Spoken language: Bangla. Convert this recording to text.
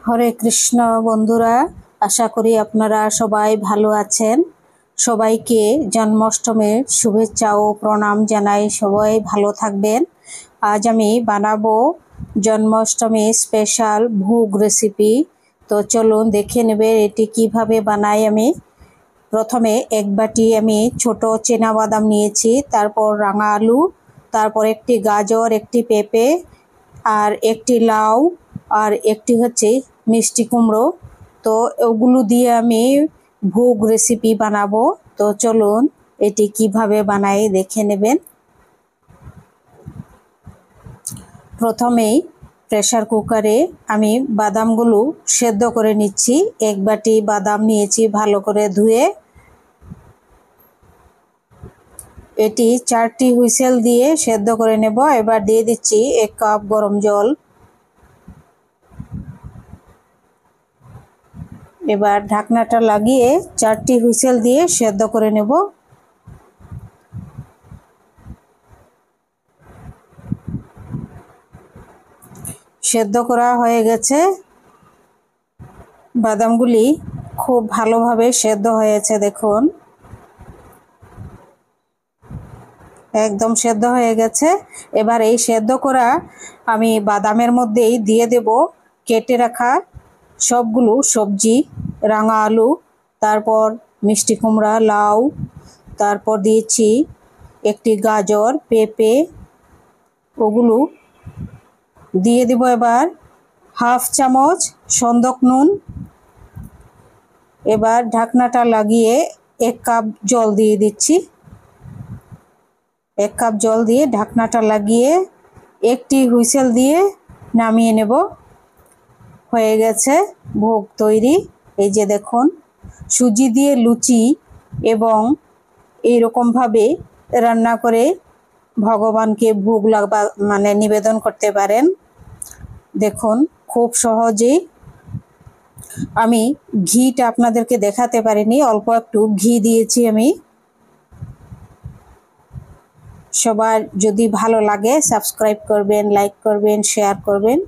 হরে কৃষ্ণ বন্ধুরা, আশা করি আপনারা সবাই ভালো আছেন। সবাইকে জন্মাষ্টমীর শুভেচ্ছা ও প্রণাম জানাই। সবাই ভালো থাকবেন। আজ আমি বানাবো জন্মাষ্টমী স্পেশাল ভোগ রেসিপি। তো চলুন দেখে নেবে এটি কিভাবে বানাই আমি। প্রথমে এক বাটি আমি ছোট চেনা বাদাম নিয়েছি, তারপর রাঙা আলু, তারপর একটি গাজর, একটি পেঁপে, আর একটি লাউ, আর একটি হচ্ছে মিষ্টি কুমড়ো। তো ওগুলো দিয়ে আমি ভোগ রেসিপি বানাবো। তো চলুন এটি কিভাবে বানাই দেখে নেবেন। প্রথমেই প্রেসার কুকারে আমি বাদামগুলো সেদ্ধ করে নিচ্ছি। এক বাটি বাদাম নিয়েছি ভালো করে ধুয়ে। এটি 4টি হুইসেল দিয়ে সেদ্ধ করে নেব। এবার দিয়ে দিচ্ছি 1 কাপ গরম জল। এবার ঢাকনাটা লাগিয়ে 4টি হুইসেল দিয়ে সেদ্ধ করে নেব। সেদ্ধ করা হয়ে গেছে। বাদামগুলি খুব ভালোভাবে সেদ্ধ হয়েছে, দেখুন একদম সেদ্ধ হয়ে গেছে। এবার এই সেদ্ধ করা আমি বাদামের মধ্যেই দিয়ে দেব কেটে রাখা সবগুলো সবজি। রাঙা আলু, তারপর মিষ্টি কুমড়া, লাউ, তারপর দিয়েছি একটি গাজর, পেঁপে, ওগুলো দিয়ে দেব। এবার হাফ চামচ সন্দক নুন। এবার ঢাকনাটা লাগিয়ে 1 কাপ জল দিয়ে দিচ্ছি। 1 কাপ জল দিয়ে ঢাকনাটা লাগিয়ে একটি হুইসেল দিয়ে নামিয়ে নেব। হয়ে গেছে ভোগ তৈরি। এই যে দেখুন, সুজি দিয়ে লুচি এবং এইরকমভাবে রান্না করে ভগবানকে ভোগ লাগা নিবেদন করতে পারেন। দেখুন খুব সহজেই। আমি ঘিটা আপনাদেরকে দেখাতে পারিনি, অল্প একটু ঘি দিয়েছি আমি। সবার যদি ভালো লাগে সাবস্ক্রাইব করবেন, লাইক করবেন, শেয়ার করবেন।